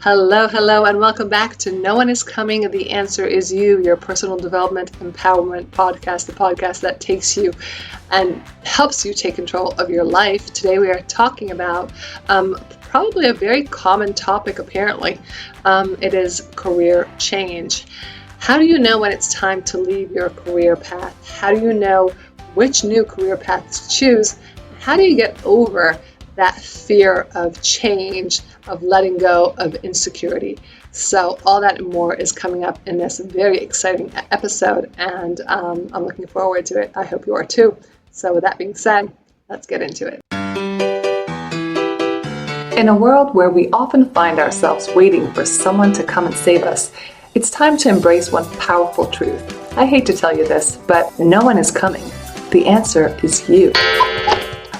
Hello, and welcome back to No One Is Coming. The Answer Is You, your personal development empowerment podcast, the podcast that takes you and helps you take control of your life. Today we are talking about probably a very common topic, apparently. It is career change. How do you know when it's time to leave your career path? How do you know which new career path to choose? How do you get over that fear of change, of letting go, of insecurity? So all that and more is coming up in this very exciting episode, and I'm looking forward to it. I hope you are too. So with that being said, let's get into it. In a world where we often find ourselves waiting for someone to come and save us, it's time to embrace one powerful truth. I hate to tell you this, but no one is coming. The answer is you.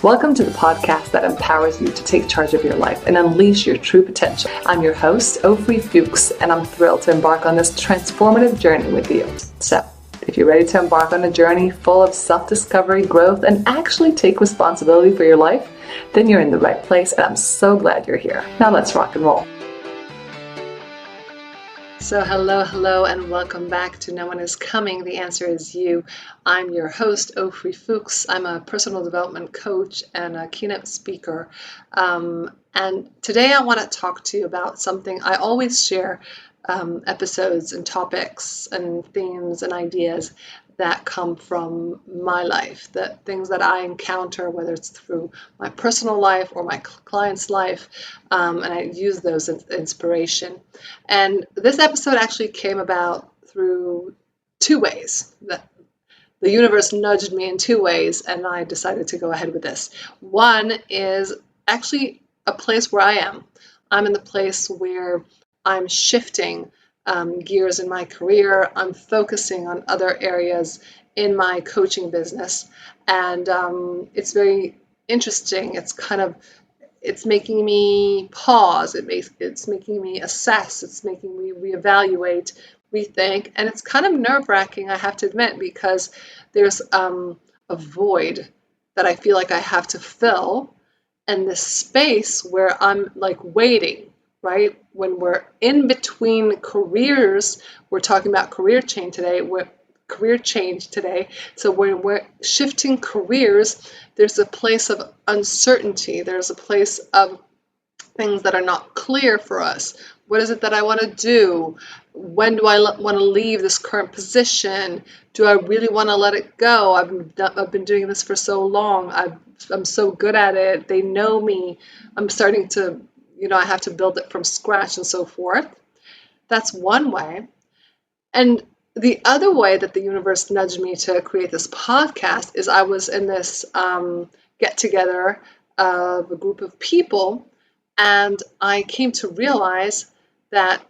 Welcome to the podcast that empowers you to take charge of your life and unleash your true potential. I'm your host, Ofri Fuchs, and I'm thrilled to embark on this transformative journey with you. So, if you're ready to embark on a journey full of self-discovery, growth, and actually take responsibility for your life, then you're in the right place, and I'm so glad you're here. Now let's rock and roll. So hello, and welcome back to No One Is Coming. The Answer Is You. I'm your host, Ofri Fuchs. I'm a personal development coach and a keynote speaker. And today I want to talk to you about something. I always share episodes and topics and themes and ideas that come from my life, the things that I encounter, whether it's through my personal life or my client's life, and I use those as inspiration. And this episode actually came about through two ways. The universe nudged me in two ways, and I decided to go ahead with this. One is actually a place where I am. I'm in the place where I'm shifting gears in my career. I'm focusing on other areas in my coaching business, and it's very interesting. It's making me pause. It's making me assess. It's making me reevaluate, rethink, and it's kind of nerve-wracking, I have to admit, because there's a void that I feel like I have to fill, and this space where I'm like waiting. Right? When we're in between careers, we're talking about career change today. So when we're shifting careers, there's a place of uncertainty. There's a place of things that are not clear for us. What is it that I want to do? When do I want to leave this current position? Do I really want to let it go? I've been doing this for so long. I'm so good at it. They know me. I'm starting to I have to build it from scratch and so forth. That's one way. And the other way that the universe nudged me to create this podcast is I was in this get-together of a group of people, and I came to realize that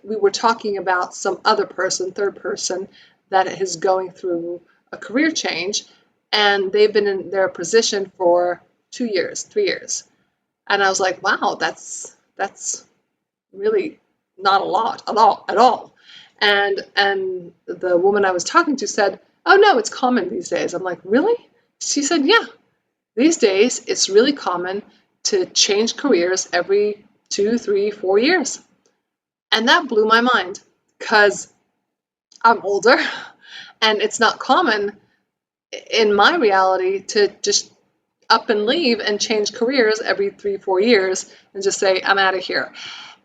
we were talking about some other person, third person, that is going through a career change, and they've been in their position for 2 years, 3 years. And I was like, wow, that's really not a lot at all. And the woman I was talking to said, oh no, it's common these days. I'm like, really? She said, yeah, these days it's really common to change careers every 2, 3, 4 years. And that blew my mind because I'm older and it's not common in my reality to just up and leave and change careers every 3, 4 years and just say, I'm out of here.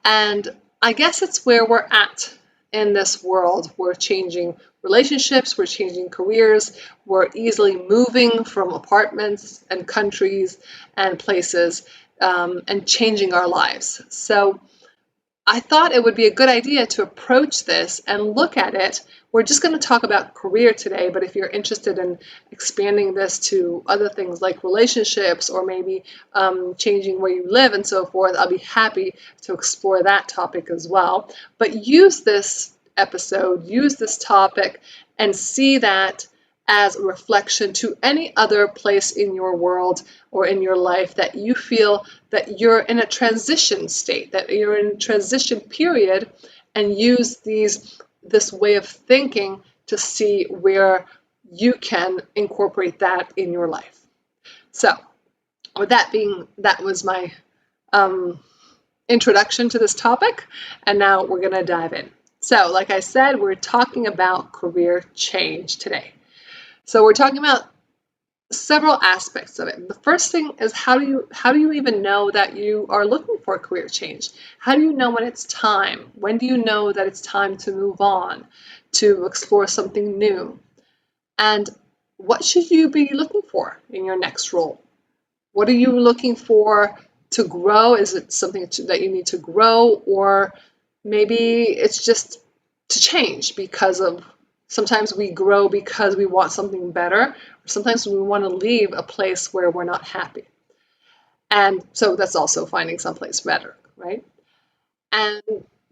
And I guess it's where we're at in this world. We're changing relationships, we're changing careers, we're easily moving from apartments and countries and places and changing our lives. So I thought it would be a good idea to approach this and look at it. We're just going to talk about career today, but if you're interested in expanding this to other things like relationships or maybe changing where you live and so forth, I'll be happy to explore that topic as well. But use this episode, use this topic, and see that as a reflection to any other place in your world or in your life that you feel that you're in a transition state, that you're in a transition period, and use this way of thinking to see where you can incorporate that in your life. So with that was my introduction to this topic, and now we're going to dive in. So, like I said, we're talking about career change today. So we're talking about several aspects of it. The first thing is how do you even know that you are looking for a career change? How do you know when it's time? When do you know that it's time to move on, to explore something new? And what should you be looking for in your next role? What are you looking for to grow? Is it something that you need to grow, or maybe it's just to change because of sometimes we grow because we want something better, or sometimes we want to leave a place where we're not happy. And so that's also finding someplace better, right? And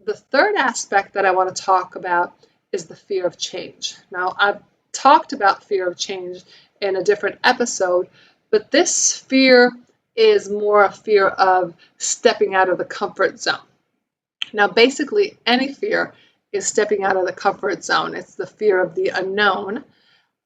the third aspect that I want to talk about is the fear of change. Now, I've talked about fear of change in a different episode, but this fear is more a fear of stepping out of the comfort zone. Now, basically, any fear is stepping out of the comfort zone. It's the fear of the unknown.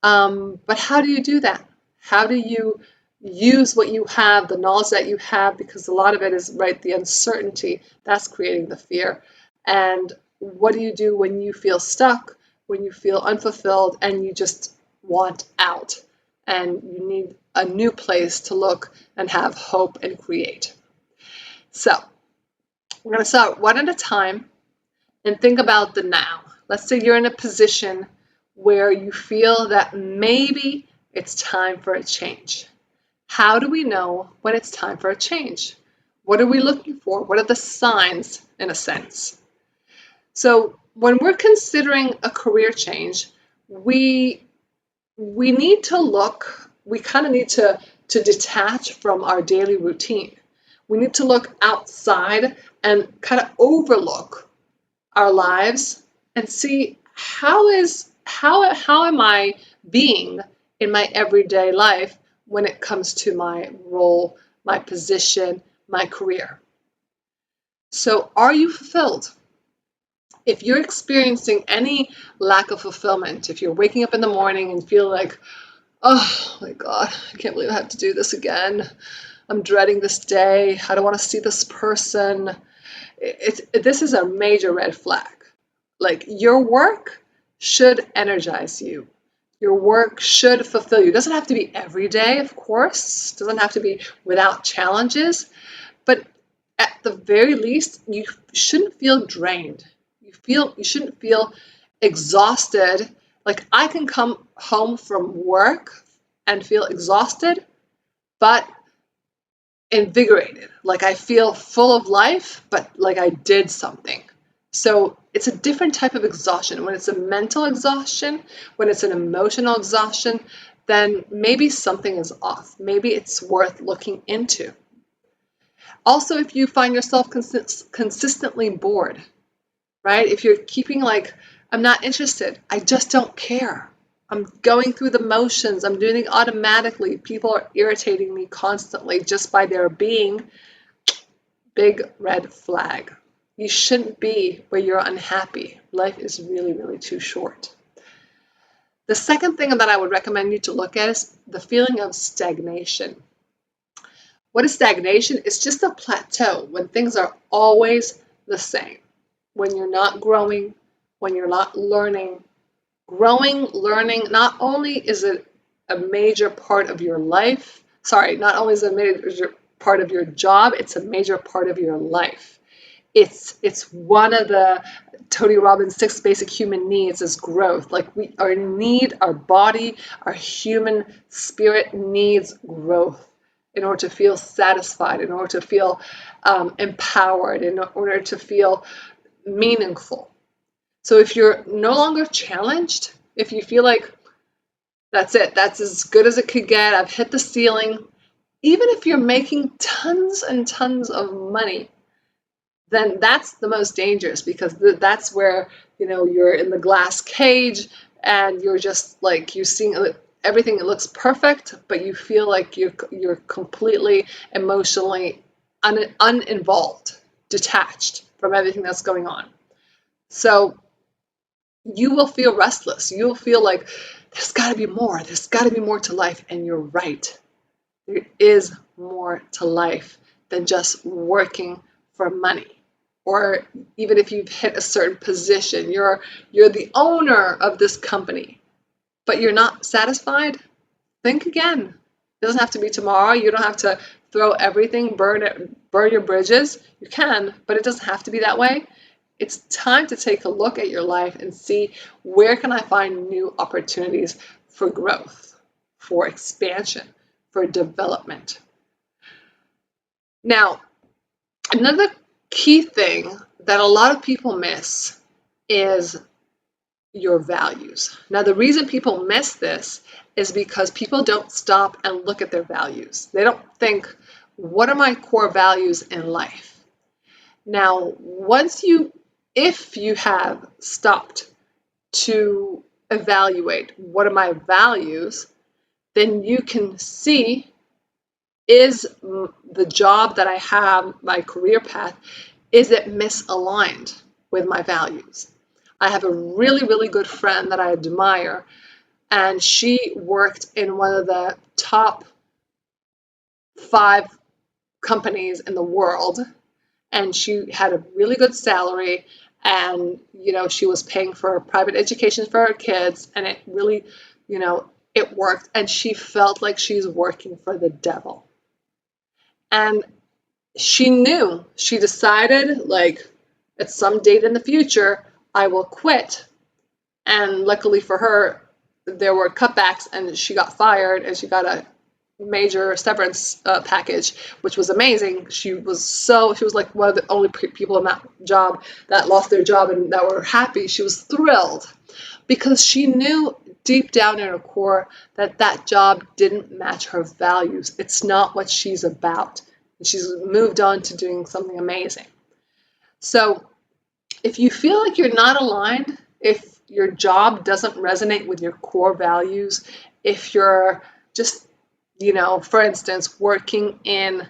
But how do you do that? How do you use what you have, the knowledge that you have? Because a lot of it is, right, the uncertainty that's creating the fear. And what do you do when you feel stuck, when you feel unfulfilled, and you just want out, and you need a new place to look and have hope and create? So we're going to start one at a time and think about the now. Let's say you're in a position where you feel that maybe it's time for a change. How do we know when it's time for a change? What are we looking for? What are the signs, in a sense? So when we're considering a career change, we need to look, we kind of need to detach from our daily routine. We need to look outside and kind of overlook our lives and see how am I being in my everyday life when it comes to my role, my position, my career. So are you fulfilled? If you're experiencing any lack of fulfillment, if you're waking up in the morning and feel like, oh my God, I can't believe I have to do this again. I'm dreading this day. I don't want to see this person. This is a major red flag. Like, your work should energize you. Your work should fulfill you. It doesn't have to be every day, of course. It doesn't have to be without challenges. But at the very least, you shouldn't feel drained. You shouldn't feel exhausted. Like, I can come home from work and feel exhausted, but invigorated. Like, I feel full of life, but like I did something. So it's a different type of exhaustion. When it's a mental exhaustion, when it's an emotional exhaustion, then maybe something is off. Maybe it's worth looking into. Also, if you find yourself consistently bored, right? If you're keeping like, I'm not interested, I just don't care. I'm going through the motions, I'm doing it automatically. People are irritating me constantly just by their being. Big red flag. You shouldn't be where you're unhappy. Life is really, really too short. The second thing that I would recommend you to look at is the feeling of stagnation. What is stagnation? It's just a plateau when things are always the same. When you're not growing, when you're not learning. Learning, not only is it a major part of your life, not only is it a major part of your job, it's a major part of your life. It's one of the Tony Robbins' 6 basic human needs is growth. Like, our body, our human spirit needs growth in order to feel satisfied, in order to feel empowered, in order to feel meaningful. So if you're no longer challenged, if you feel like that's it, that's as good as it could get, I've hit the ceiling, even if you're making tons and tons of money, then that's the most dangerous, because that's where, you're in the glass cage and you're just like, you're seeing everything that looks perfect, but you feel like you're completely emotionally uninvolved, detached from everything that's going on. So you will feel restless. You'll feel like there's got to be more. There's got to be more to life. And you're right. There is more to life than just working for money, or even if you've hit a certain position, you're the owner of this company, but you're not satisfied, think again. It doesn't have to be tomorrow. You don't have to throw everything, burn your bridges. You can, but it doesn't have to be that way. It's time to take a look at your life and see, where can I find new opportunities for growth, for expansion, for development. Now, another key thing that a lot of people miss is your values. Now, the reason people miss this is because people don't stop and look at their values. They don't think, what are my core values in life? Now, if you have stopped to evaluate what are my values, then you can see, is the job that I have, my career path, is it misaligned with my values? I have a really, really good friend that I admire, and she worked in one of the top 5 companies in the world, and she had a really good salary, and she was paying for private education for her kids, and it really, it worked, and she felt like she's working for the devil. And she decided, like, at some date in the future, I will quit. And luckily for her, there were cutbacks, and she got fired, and she got a major severance package, which was amazing. She was like one of the only people in that job that lost their job and that were happy. She was thrilled because she knew deep down in her core that that job didn't match her values. It's not what she's about. And she's moved on to doing something amazing. So if you feel like you're not aligned, if your job doesn't resonate with your core values, if you're just, for instance, working in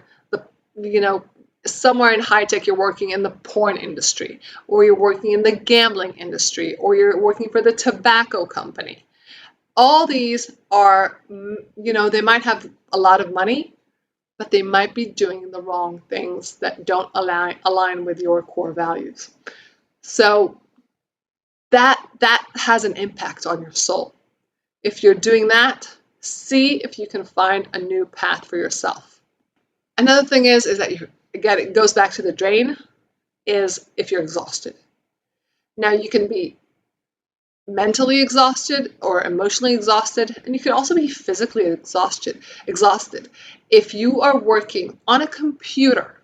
somewhere in high tech, you're working in the porn industry, or you're working in the gambling industry, or you're working for the tobacco company. All these are, they might have a lot of money, but they might be doing the wrong things that don't align with your core values. So that has an impact on your soul. If you're doing that, see if you can find a new path for yourself. Another thing is that again, it goes back to the drain, is if you're exhausted. Now, you can be mentally exhausted or emotionally exhausted, and you can also be physically exhausted. If you are working on a computer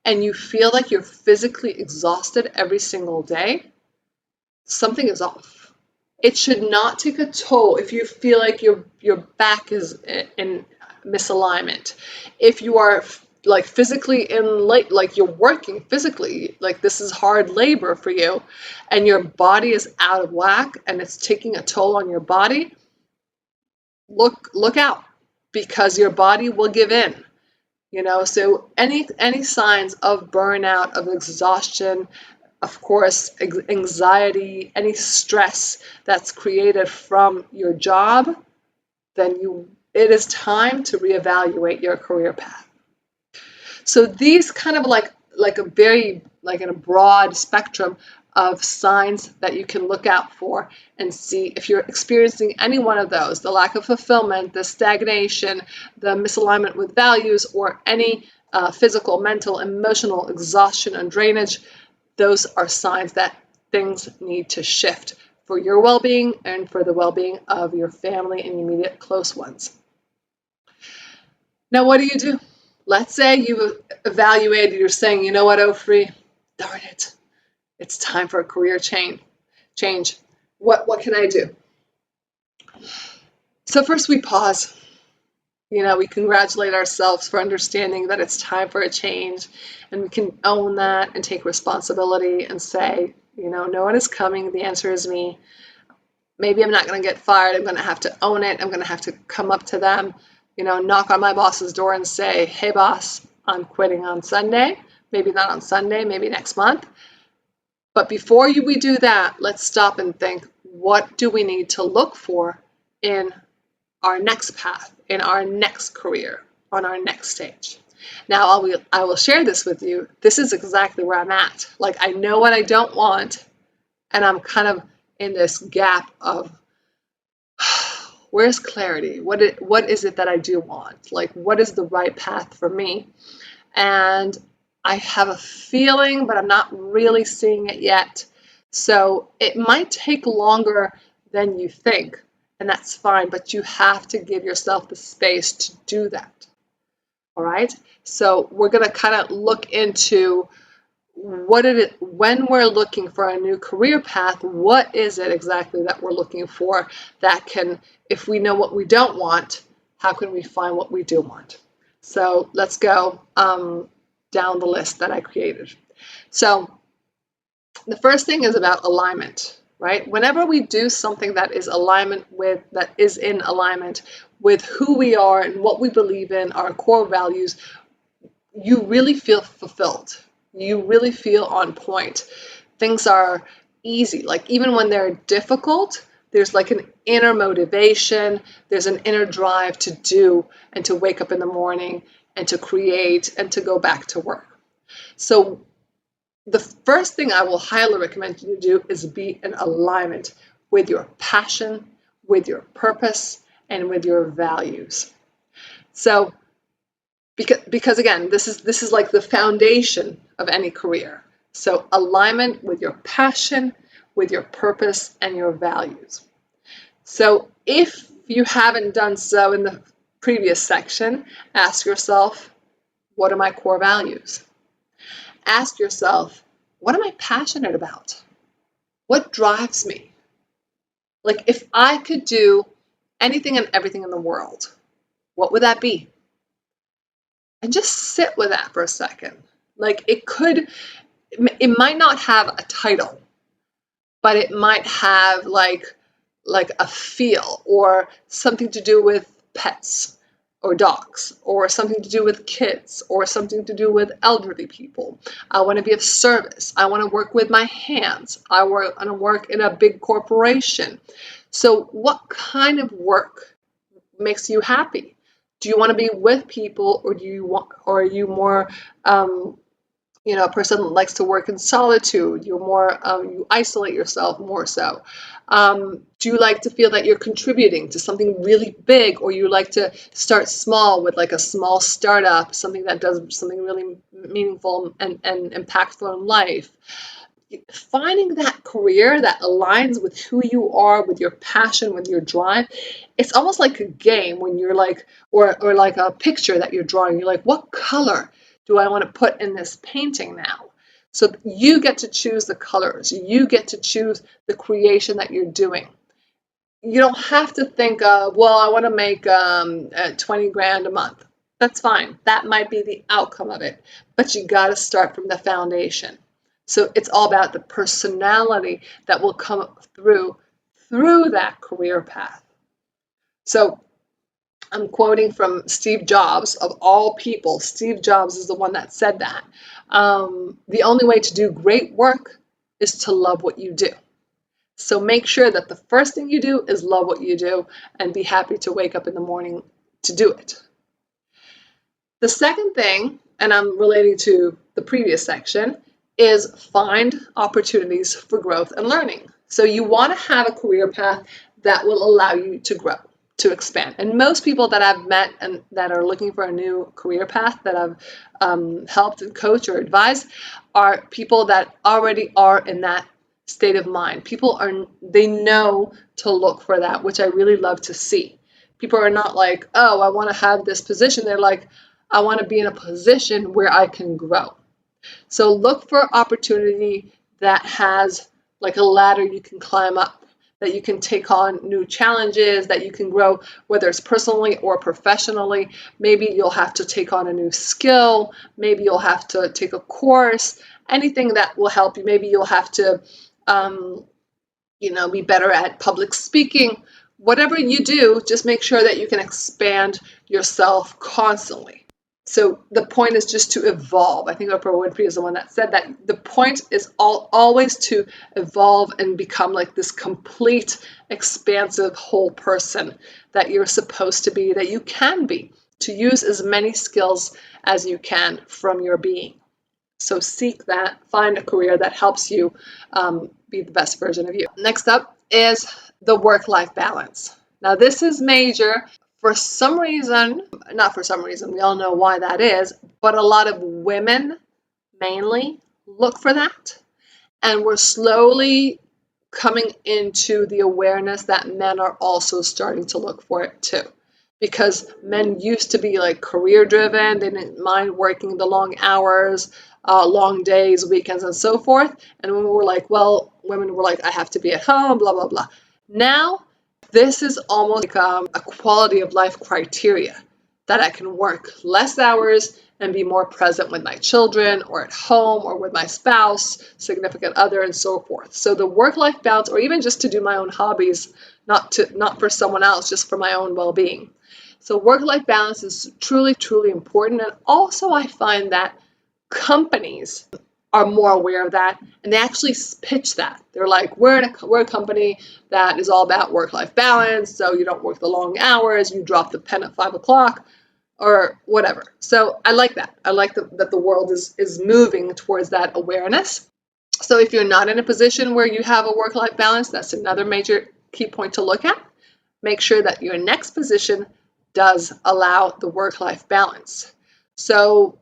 and you feel like you're physically exhausted every single day, something is off. It should not take a toll if you feel like your back is in misalignment. If you are like physically like you're working physically, like this is hard labor for you, and your body is out of whack and it's taking a toll on your body, look out, because your body will give in. So any signs of burnout, of exhaustion, of course, anxiety, any stress that's created from your job, then it is time to reevaluate your career path. So these kind of like a very, like in a broad spectrum of signs that you can look out for and see if you're experiencing any one of those: the lack of fulfillment, the stagnation, the misalignment with values, or any physical, mental, emotional exhaustion and drainage. Those are signs that things need to shift for your well-being and for the well-being of your family and immediate close ones. Now, what do? Let's say you evaluated, you're saying, you know what, Ofri, darn it, it's time for a career change. What can I do? So first we pause. We congratulate ourselves for understanding that it's time for a change, and we can own that and take responsibility and say, no one is coming. The answer is me. Maybe I'm not going to get fired. I'm going to have to own it. I'm going to have to come up to them, knock on my boss's door and say, hey, boss, I'm quitting on Sunday. Maybe not on Sunday, maybe next month. But before we do that, let's stop and think, what do we need to look for in our next path, in our next career, on our next stage? Now, I will share this with you. This is exactly where I'm at. Like, I know what I don't want, and I'm kind of in this gap of where's clarity? What is it that I do want? Like, what is the right path for me? And I have a feeling, but I'm not really seeing it yet. So it might take longer than you think, and that's fine, but you have to give yourself the space to do that. All right? So we're going to kind of look into when we're looking for a new career path, what is it exactly that we're looking for that can, if we know what we don't want, how can we find what we do want? So let's go down the list that I created. So the first thing is about alignment, right? Whenever we do something that is in alignment with who we are and what we believe in, our core values, you really feel fulfilled. You really feel on point. Things are easy. Like, even when they're difficult, there's like an inner motivation, there's an inner drive to do and to wake up in the morning and to create and to go back to work. So the first thing I will highly recommend you to do is be in alignment with your passion, with your purpose, and with your values. So because again, this is like the foundation of any career. So alignment with your passion, with your purpose, and your values. So if you haven't done so in the previous section, ask yourself, what are my core values? Ask yourself, what am I passionate about? What drives me? Like, if I could do anything and everything in the world, what would that be? And just sit with that for a second. Like, it might not have a title, but it might have like a feel or something to do with pets or dogs or something to do with kids or something to do with elderly people. I want to be of service. I want to work with my hands. I want to work in a big corporation. So what kind of work makes you happy? Do you want to be with people, or are you more a person that likes to work in solitude? You're more, you isolate yourself more so. Do you like to feel that you're contributing to something really big, or you like to start small with like a small startup, something that does something really meaningful and impactful in life? Finding that career that aligns with who you are, with your passion, with your drive, it's almost like a game when you're like, or like a picture that you're drawing. You're like, what color do I want to put in this painting now? So you get to choose the colors. You get to choose the creation that you're doing. You don't have to think of, well, I want to make 20 grand a month. That's fine. That might be the outcome of it, but you got to start from the foundation. So it's all about the personality that will come through that career path. So I'm quoting from Steve Jobs, of all people. Steve Jobs is the one that said that. The only way to do great work is to love what you do. So make sure that the first thing you do is love what you do and be happy to wake up in the morning to do it. The second thing, and I'm relating to the previous section, is find opportunities for growth and learning. So you want to have a career path that will allow you to grow, to expand. And most people that I've met and that are looking for a new career path that I've helped and coach or advise are people that already are in that state of mind. They know to look for that, which I really love to see. People are not like, oh, I want to have this position. They're like, I want to be in a position where I can grow. So look for opportunity that has like a ladder you can climb up, that you can take on new challenges, that you can grow, whether it's personally or professionally. Maybe you'll have to take on a new skill. Maybe you'll have to take a course, anything that will help you. Maybe you'll have to, be better at public speaking. Whatever you do, just make sure that you can expand yourself constantly. So the point is just to evolve. I think Oprah Winfrey is the one that said that the point is always to evolve and become like this complete, expansive whole person that you're supposed to be, that you can be. to use as many skills as you can from your being. So seek that, find a career that helps you be the best version of you. Next up is the work-life balance. Now this is major. For some reason, not for some reason, we all know why that is, but a lot of women mainly look for that. And we're slowly coming into the awareness that men are also starting to look for it too. Because men used to be like career driven, they didn't mind working the long hours, long days, weekends, and so forth. And when we were like, well, women were like, I have to be at home, blah, blah, blah. Now, this is almost like a quality of life criteria that I can work less hours and be more present with my children or at home or with my spouse, significant other, and so forth. So the work-life balance, or even just to do my own hobbies, not for someone else, just for my own well-being. So work-life balance is truly, truly important. And also I find that companies are more aware of that, and they actually pitch that. They're like, we're a company that is all about work-life balance, so you don't work the long hours, you drop the pen at 5 o'clock, or whatever. So I like that. I like that the world is moving towards that awareness. So if you're not in a position where you have a work-life balance, that's another major key point to look at. Make sure that your next position does allow the work-life balance. So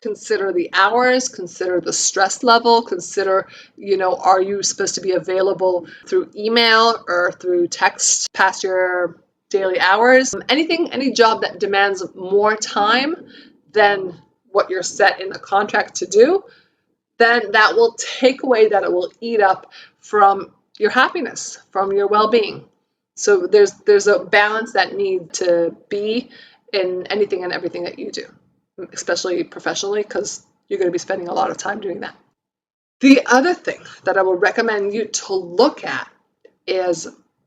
consider the hours, consider the stress level, consider, are you supposed to be available through email or through text past your daily hours? Any job that demands more time than what you're set in a contract to do, then that will take away, that it will eat up from your happiness, from your well-being. So there's a balance that needs to be in anything and everything that you do, especially professionally, because you're going to be spending a lot of time doing that. The other thing that I would recommend you to look at is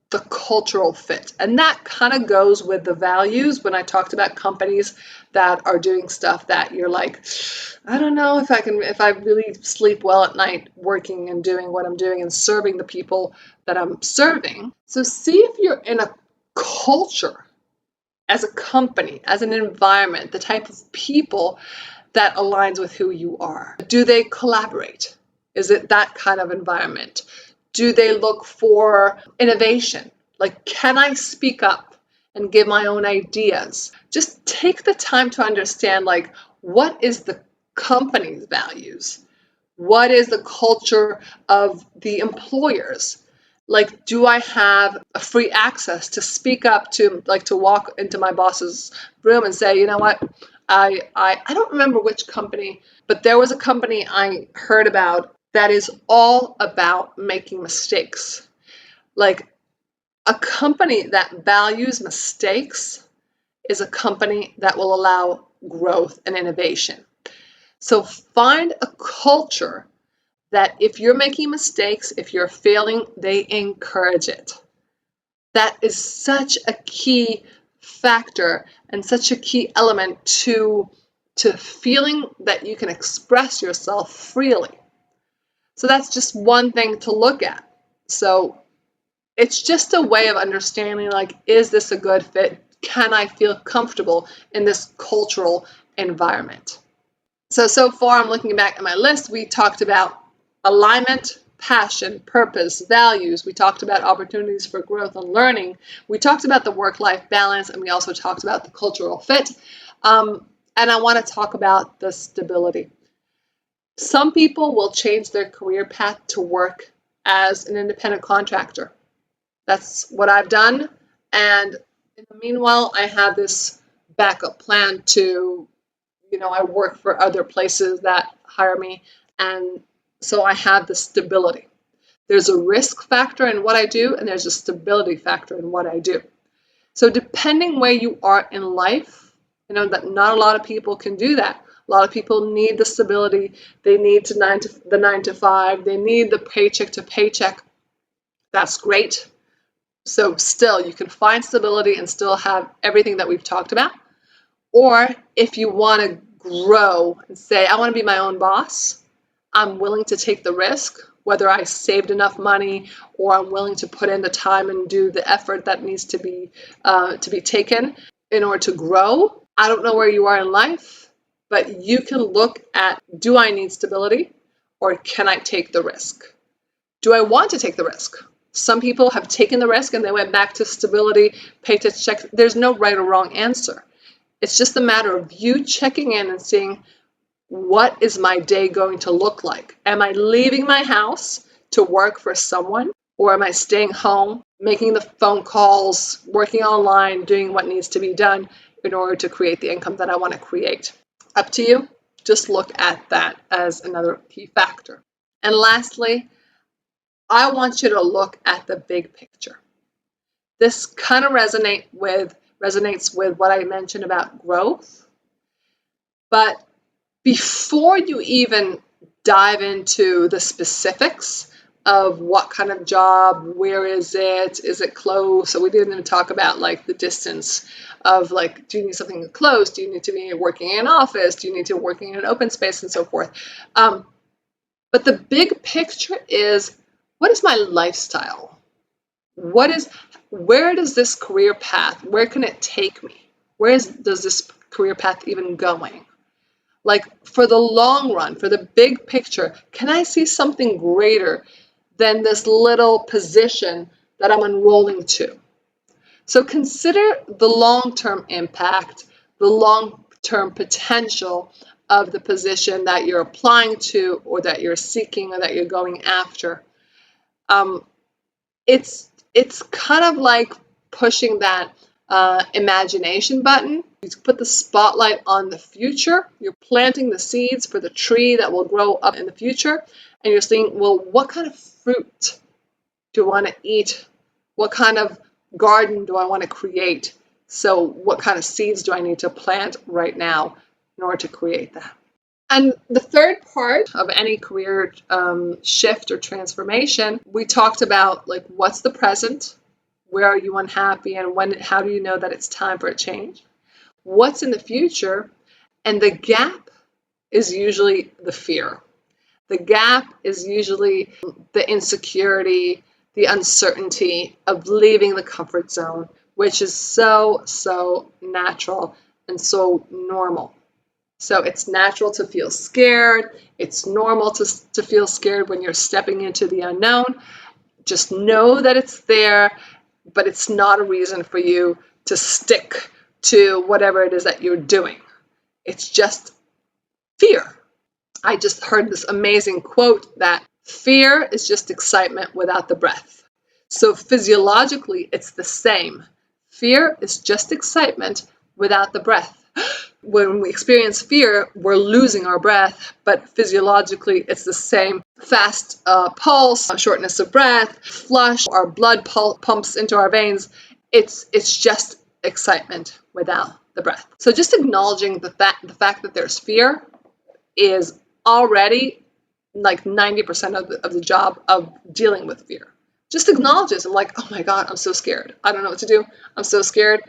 the cultural fit. And that kind of goes with the values when I talked about companies that are doing stuff that you're like, I don't know if I really sleep well at night working and doing what I'm doing and serving the people that I'm serving. So see if you're in a culture as a company, as an environment, the type of people that aligns with who you are. Do they collaborate? Is it that kind of environment? Do they look for innovation? Like, can I speak up and give my own ideas? Just take the time to understand, like, what is the company's values? What is the culture of the employers? Like, do I have a free access to speak up, to walk into my boss's room and say, you know what, I don't remember which company, but there was a company I heard about that is all about making mistakes. Like, a company that values mistakes is a company that will allow growth and innovation. So find a culture that if you're making mistakes, if you're failing, they encourage it. That is such a key factor and such a key element to feeling that you can express yourself freely. So that's just one thing to look at. So it's just a way of understanding, like, is this a good fit? Can I feel comfortable in this cultural environment? So far, I'm looking back at my list. We talked about alignment, passion, purpose, values. We talked about opportunities for growth and learning. We talked about the work-life balance, and we also talked about the cultural fit. And I want to talk about the stability. Some people will change their career path to work as an independent contractor. That's what I've done. And in the meanwhile, I have this backup plan to, I work for other places that hire me. And so I have the stability. There's a risk factor in what I do, and there's a stability factor in what I do. So depending where you are in life, that not a lot of people can do that. A lot of people need the stability. They need the 9 to 5. They need the paycheck to paycheck. That's great. So still, you can find stability and still have everything that we've talked about. Or if you want to grow and say, I want to be my own boss, I'm willing to take the risk, whether I saved enough money or I'm willing to put in the time and do the effort that needs to be taken in order to grow. I don't know where you are in life, but you can look at, do I need stability or can I take the risk? Do I want to take the risk? Some people have taken the risk and they went back to stability, paycheck checks. There's no right or wrong answer. It's just a matter of you checking in and seeing, what is my day going to look like? Am I leaving my house to work for someone? Or am I staying home, making the phone calls, working online, doing what needs to be done in order to create the income that I want to create? Up to you. Just look at that as another key factor. And lastly, I want you to look at the big picture. This kind of resonates with what I mentioned about growth. But before you even dive into the specifics of what kind of job, where is it close? So we didn't even talk about like the distance of like, do you need something close? Do you need to be working in an office? Do you need to be working in an open space and so forth? But the big picture is, what is my lifestyle? Where does this career path, where can it take me? Does this career path even going? Like for the long run, for the big picture, can I see something greater than this little position that I'm enrolling to? So consider the long-term impact, the long-term potential of the position that you're applying to or that you're seeking or that you're going after. It's kind of like pushing that imagination button. You put the spotlight on the future. You're planting the seeds for the tree that will grow up in the future. And you're saying, well, what kind of fruit do I want to eat? What kind of garden do I want to create? So what kind of seeds do I need to plant right now in order to create that? And the third part of any career shift or transformation, we talked about like, what's the present? Where are you unhappy? And how do you know that it's time for a change? What's in the future? And the gap is usually the fear. The gap is usually the insecurity, the uncertainty of leaving the comfort zone, which is so natural and so normal. So it's natural to feel scared. It's normal to feel scared when you're stepping into the unknown. Just know that it's there, but it's not a reason for you to stick to whatever it is that you're doing. It's just fear. I just heard this amazing quote that fear is just excitement without the breath. So physiologically, it's the same. Fear is just excitement without the breath. When we experience fear, we're losing our breath, but physiologically, it's the same. Fast pulse, shortness of breath, flush, our blood pumps into our veins. It's just excitement without the breath. So just acknowledging the fact that there's fear is already like 90% of the job of dealing with fear. Just acknowledge it. I'm like, oh my God, I'm so scared. I don't know what to do. I'm so scared.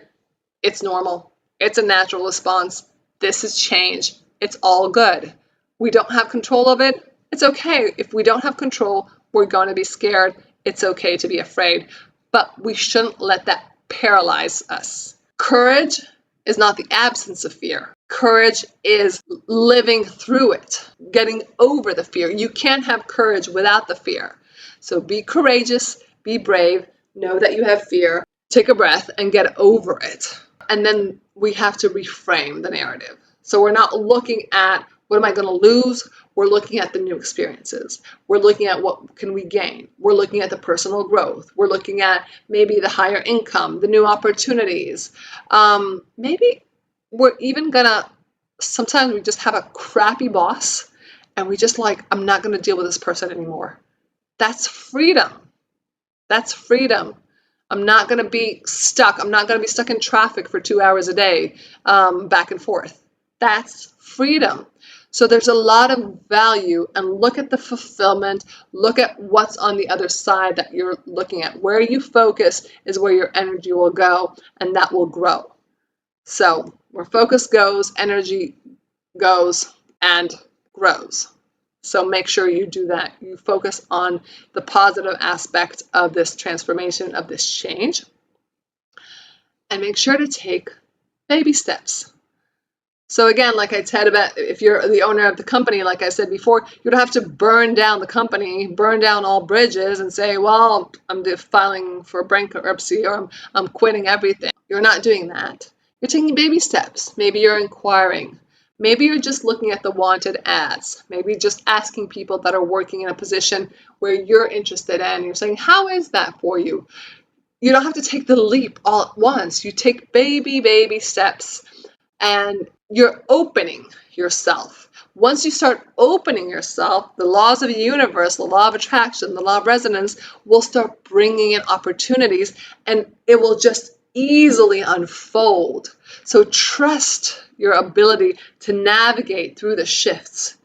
It's normal. It's a natural response. This is change. It's all good. We don't have control of it. It's okay. If we don't have control, we're going to be scared. It's okay to be afraid, but we shouldn't let that paralyze us. Courage is not the absence of fear. Courage is living through it, getting over the fear. You can't have courage without the fear. So be courageous, be brave, know that you have fear, take a breath and get over it. And then we have to reframe the narrative. So we're not looking at what am I going to lose? We're looking at the new experiences. We're looking at what can we gain. We're looking at the personal growth. We're looking at maybe the higher income, the new opportunities. Maybe we're even sometimes we just have a crappy boss and we just like, I'm not going to deal with this person anymore. That's freedom. That's freedom. I'm not going to be stuck. I'm not going to be stuck in traffic for 2 hours a day, back and forth. That's freedom. So there's a lot of value, and look at the fulfillment. Look at what's on the other side that you're looking at. Where you focus is where your energy will go, and that will grow. So where focus goes, energy goes and grows. So make sure you do that. You focus on the positive aspect of this transformation, of this change, and make sure to take baby steps. So again, like I said about if you're the owner of the company, like I said before, you don't have to burn down the company, burn down all bridges and say, well, I'm filing for bankruptcy or I'm quitting everything. You're not doing that. You're taking baby steps. Maybe you're inquiring. Maybe you're just looking at the wanted ads. Maybe just asking people that are working in a position where you're interested in. You're saying, how is that for you? You don't have to take the leap all at once. You take baby steps and you're opening yourself. Once you start opening yourself, the laws of the universe, the law of attraction, the law of resonance will start bringing in opportunities and it will just easily unfold. So trust your ability to navigate through the shifts.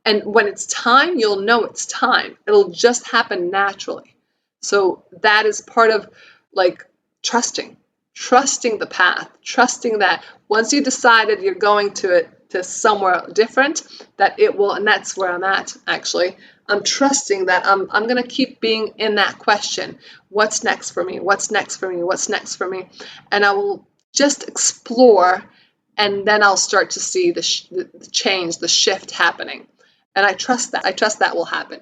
And when it's time, you'll know it's time. It'll just happen naturally. So that is part of like trusting the path, trusting that once you decided you're going to somewhere different, that it will, and that's where I'm at actually. I'm trusting that I'm going to keep being in that question. What's next for me? What's next for me? What's next for me? And I will just explore, and then I'll start to see the change, the shift happening. And I trust that. I trust that will happen.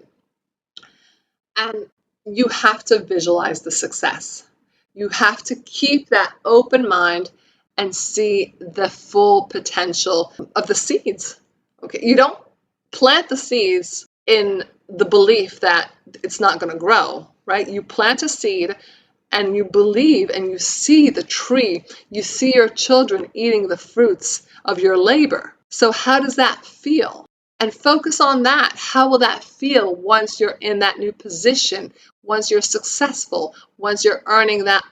And you have to visualize the success. You have to keep that open mind and see the full potential of the seeds. Okay, you don't plant the seeds in the belief that it's not going to grow, right? You plant a seed and you believe and you see the tree. You see your children eating the fruits of your labor. So how does that feel? And focus on that. How will that feel once you're in that new position, once you're successful, once you're earning that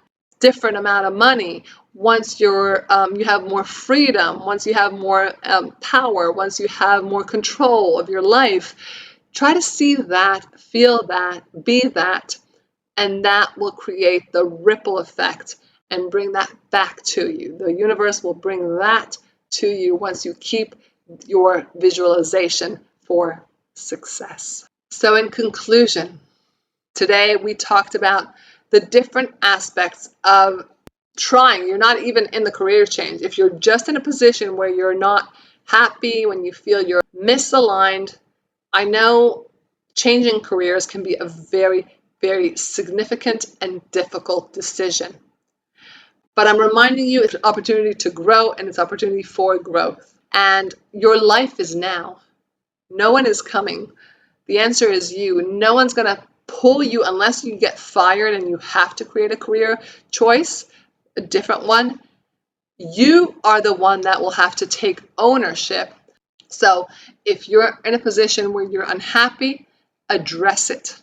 different amount of money, once you have more freedom, once you have more power, once you have more control of your life? Try to see that, feel that, be that, and that will create the ripple effect and bring that back to you. The universe will bring that to you once you keep your visualization for success. So in conclusion, today we talked about the different aspects of trying. You're not even in the career change. If you're just in a position where you're not happy, when you feel you're misaligned, I know changing careers can be a very, very significant and difficult decision. But I'm reminding you it's an opportunity to grow and it's opportunity for growth. And your life is now. No one is coming. The answer is you. No one's going to pull you unless you get fired and you have to create a career choice, a different one. You are the one that will have to take ownership. So if you're in a position where you're unhappy, address it.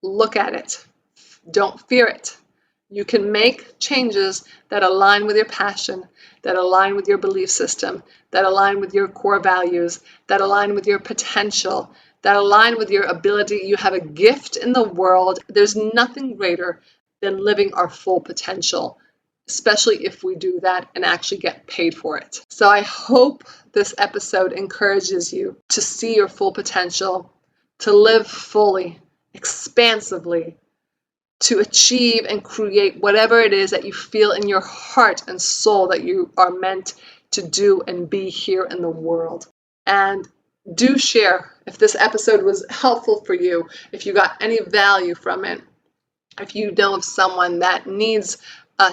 Look at it. Don't fear it. You can make changes that align with your passion, that align with your belief system, that align with your core values, that align with your potential, that align with your ability. You have a gift in the world. There's nothing greater than living our full potential, especially if we do that and actually get paid for it. So I hope this episode encourages you to see your full potential, to live fully, expansively, to achieve and create whatever it is that you feel in your heart and soul that you are meant to do and be here in the world. And do share if this episode was helpful for you, if you got any value from it, if you know of someone that needs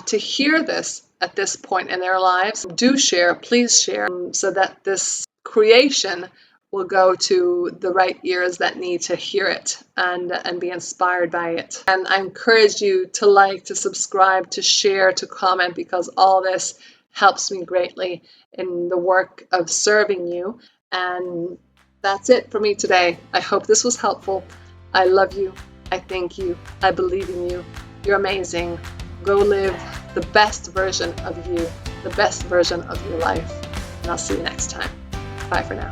to hear this at this point in their lives. Do share, please share, so that this creation will go to the right ears that need to hear it and be inspired by it. And I encourage you to like, to subscribe, to share, to comment, because all this helps me greatly in the work of serving you. And that's it for me today. I hope this was helpful. I love you. I thank you. I believe in you. You're amazing. Go live the best version of you, the best version of your life. And I'll see you next time. Bye for now.